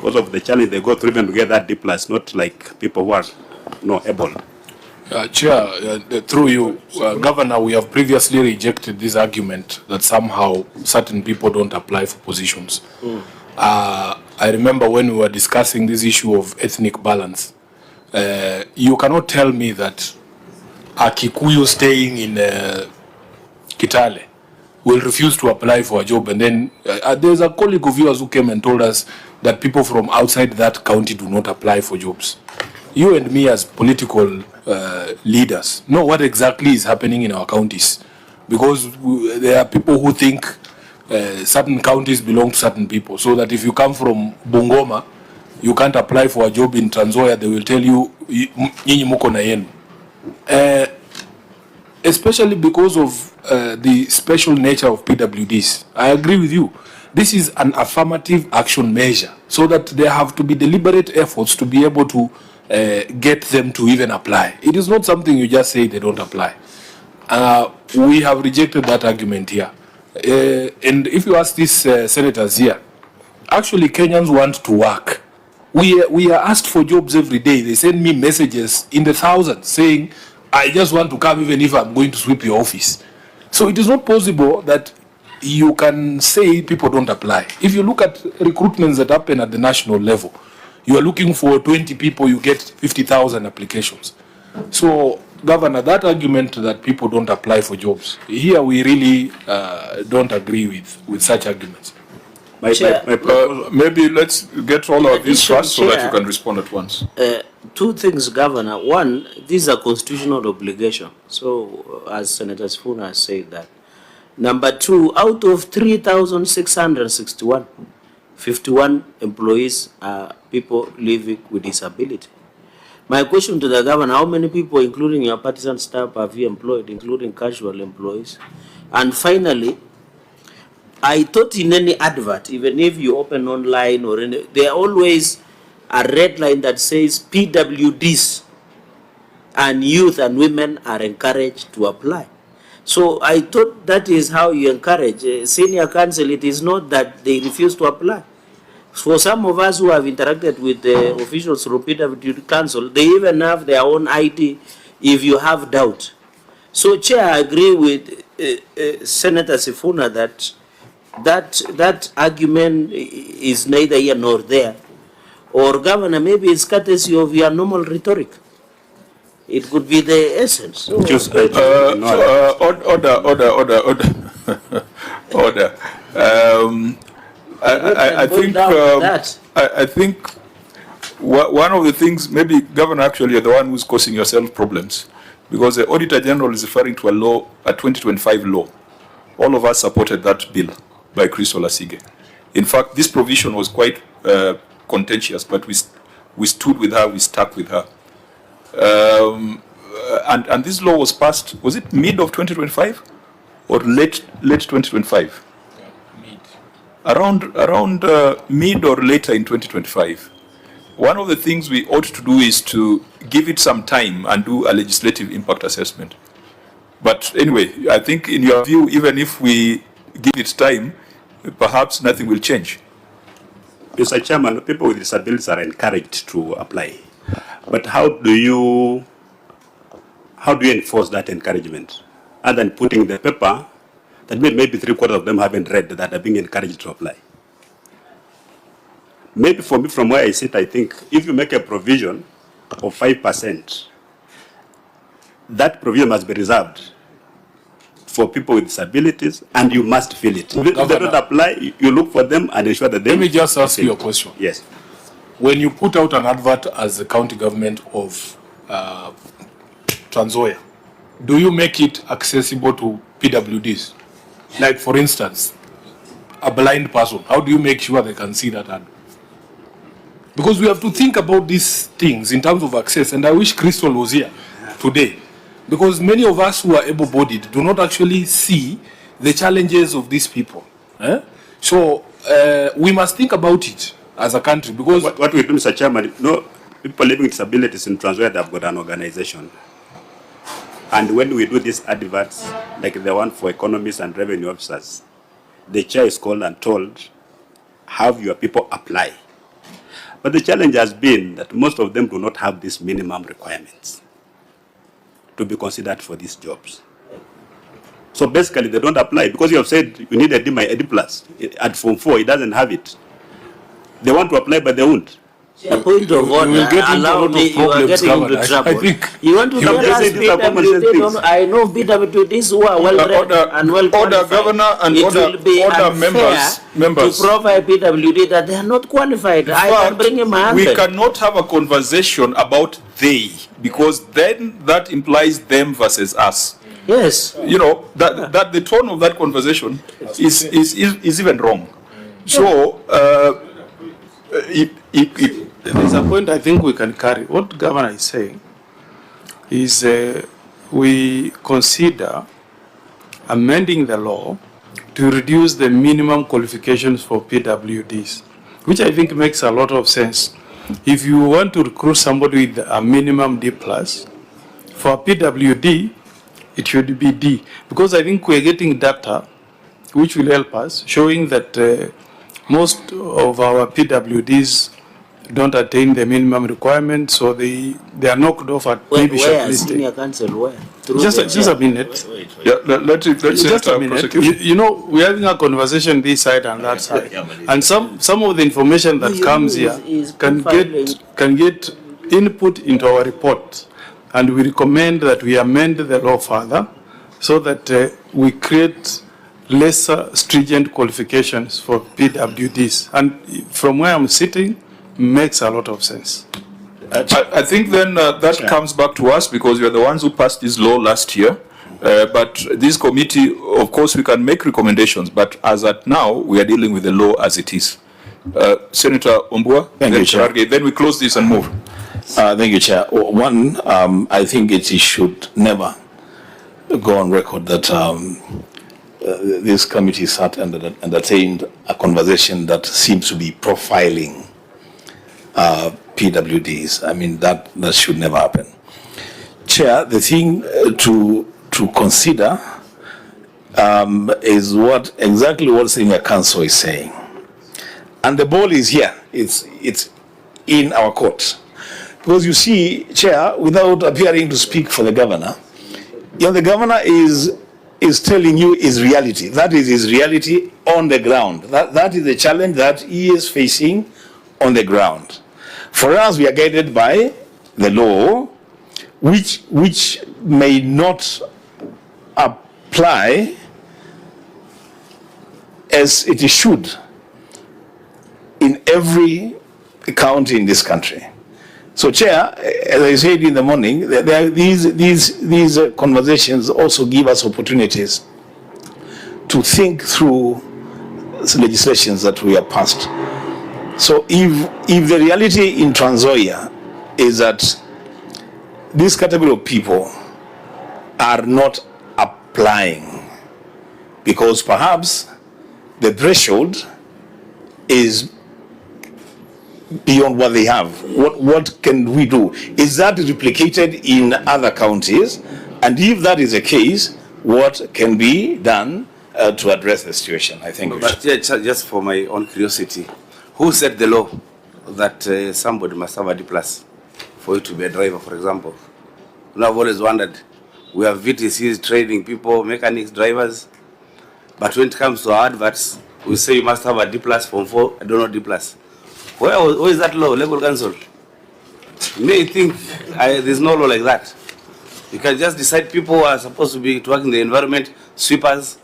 because of the challenge they go through even to get that D+, not like people who are able. Chair, through you, Governor, we have previously rejected this argument that somehow certain people don't apply for positions. I remember when we were discussing this issue of ethnic balance, you cannot tell me that a Kikuyu staying in Kitale will refuse to apply for a job, and then there's a colleague of yours who came and told us that people from outside that county do not apply for jobs. You and me as political leaders know what exactly is happening in our counties, because there are people who think certain counties belong to certain people, so that if you come from Bungoma, you can't apply for a job in Trans Nzoia. They will tell you, nyinyi muko na yenu. Especially because of the special nature of PWDs. I agree with you. This is an affirmative action measure, so that there have to be deliberate efforts to be able to get them to even apply. It is not something you just say they don't apply. We have rejected that argument here. And if you ask these senators here, actually Kenyans want to work. We are asked for jobs every day. They send me messages in the thousands saying, I just want to come even if I'm going to sweep your office. So it is not possible that you can say people don't apply. If you look at recruitments that happen at the national level, you are looking for 20 people, you get 50,000 applications. So, Governor, that argument that people don't apply for jobs, here we really don't agree with such arguments. Maybe let's get all of this first so that you can respond at once. Two things, Governor. One, this is a constitutional obligation. So, as Senator Sifuna has said that. Number two, out of 3,661, 51 employees are people living with disability. My question to the Governor, how many people, including your partisan staff, have you employed, including casual employees? And finally, I thought in any advert, even if you open online or any, there always a red line that says PWDs and youth and women are encouraged to apply. So I thought that is how you encourage. Senior council, it is not that they refuse to apply. For some of us who have interacted with the officials from PWD Council, they even have their own ID if you have doubt. So, Chair, I agree with Senator Sifuna that argument is neither here nor there. Or, Governor, maybe it's courtesy of your normal rhetoric. It could be the essence. Order. I think one of the things, maybe Governor, actually you're the one who's causing yourself problems, because the Auditor General is referring to a law, a 2025 law. All of us supported that bill by Crystal Asige. In fact, this provision was quite contentious, but we stood with her, we stuck with her. And this law was passed, was it mid of 2025 or late 2025? Around mid or later in 2025. One of the things we ought to do is to give it some time and do a legislative impact assessment. But anyway, I think in your view, even if we give it time, perhaps nothing will change. Mr. Chairman, people with disabilities are encouraged to apply. But how do you enforce that encouragement? Other than putting the paper that maybe 3/4 of them haven't read that are being encouraged to apply. Maybe for me, from where I sit, I think if you make a provision of 5%, that provision must be reserved for people with disabilities, and you must fill it. If they don't apply, you look for them and ensure that they... Let me just ask you a question. Yes. When you put out an advert as the county government of Trans Nzoia, do you make it accessible to PWDs? Like, for instance, a blind person, how do you make sure they can see that ad? Because we have to think about these things in terms of access, and I wish Crystal was here today, because many of us who are able-bodied do not actually see the challenges of these people. So we must think about it as a country, because... What we do, Mr. Chairman, people living with disabilities in Trans Nzoia, they've got an organization. And when we do these adverts, like the one for economists and revenue officers, the chair is called and told, have your people apply. But the challenge has been that most of them do not have these minimum requirements to be considered for these jobs. So basically, they don't apply because you have said you need a D plus. At Form 4, it doesn't have it. They want to apply, but they won't. A point of order, allow me, you are getting into trouble. You want to tell us PWD, I know PWDs who are well read and well qualified. Governor and it order, will be order unfair members to provide PWD that they are not qualified. I can bring him 100. We cannot have a conversation about they, because then that implies them versus us. Yes. You know, that the tone of that conversation is even wrong. So, there's a point I think we can carry. What the governor is saying is we consider amending the law to reduce the minimum qualifications for PWDs, which I think makes a lot of sense. If you want to recruit somebody with a minimum D+, for PWD, it should be D, because I think we're getting data which will help us, showing that most of our PWDs don't attain the minimum requirements, so they are knocked off at maybe shortlisted. Senior counsel, where? Just a minute. yeah, let's Just a minute. You know, we're having a conversation this side and that side, and some of the information that comes here can get input into our report, and we recommend that we amend the law further so that we create lesser stringent qualifications for PWDs, and from where I'm sitting, makes a lot of sense. I think then that comes back to us, because we are the ones who passed this law last year. But this committee, of course, we can make recommendations, but as at now, we are dealing with the law as it is. Senator Ombua, then we close this and move. Thank you, Chair. One, I think it should never go on record that this committee sat and entertained a conversation that seems to be profiling PWDs. I mean, that should never happen. Chair, the thing to consider is exactly what Senior Counsel is saying. And the ball is here. It's in our court. Because you see, Chair, without appearing to speak for the governor, the governor is telling you his reality. That is his reality on the ground. That is the challenge that he is facing on the ground. For us, we are guided by the law, which may not apply as it should in every county in this country. So, Chair, as I said in the morning, these conversations also give us opportunities to think through legislations that we have passed. So, if the reality in Trans Nzoia is that this category of people are not applying because perhaps the threshold is beyond what they have, what can we do? Is that replicated in other counties? And if that is the case, what can be done to address the situation? I think. But just for my own curiosity, who set the law that somebody must have a D+ for you to be a driver, for example? I've always wondered. We have VTCs training people, mechanics, drivers, but when it comes to our adverts, we say you must have a D+ Form 4, I don't know D+. Where is that law, legal counsel? You may think there's no law like that. You can just decide people who are supposed to be working in the environment, sweepers,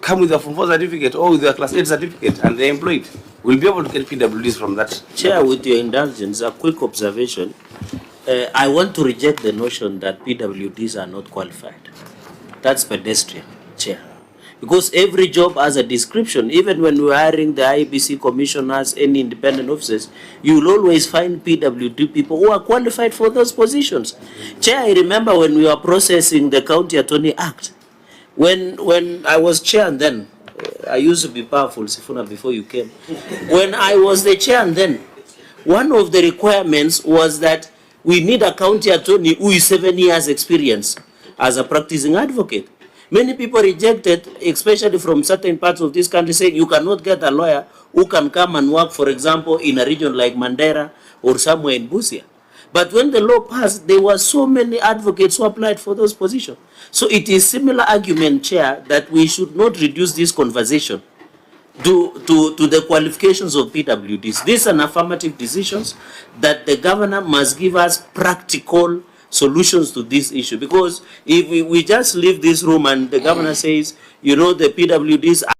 come with a Form 4 certificate or with a Class 8 certificate, and they're employed. We'll be able to get PWDs from that. Chair, with your indulgence, a quick observation. I want to reject the notion that PWDs are not qualified. That's pedestrian, Chair. Because every job has a description. Even when we're hiring the IEBC commissioners, any independent officers, you'll always find PWD people who are qualified for those positions. Chair, I remember when we were processing the County Attorney Act, when I was chair and then, I used to be powerful, Sifuna, before you came. When I was the chair and then, one of the requirements was that we need a county attorney who is 7 years experience as a practicing advocate. Many people rejected, especially from certain parts of this country, saying you cannot get a lawyer who can come and work, for example, in a region like Mandera or somewhere in Busia. But when the law passed, there were so many advocates who applied for those positions. So it is similar argument, Chair, that we should not reduce this conversation to the qualifications of PWDs. These are affirmative decisions that the governor must give us practical solutions to this issue. Because if we just leave this room and the governor says, you know, the PWDs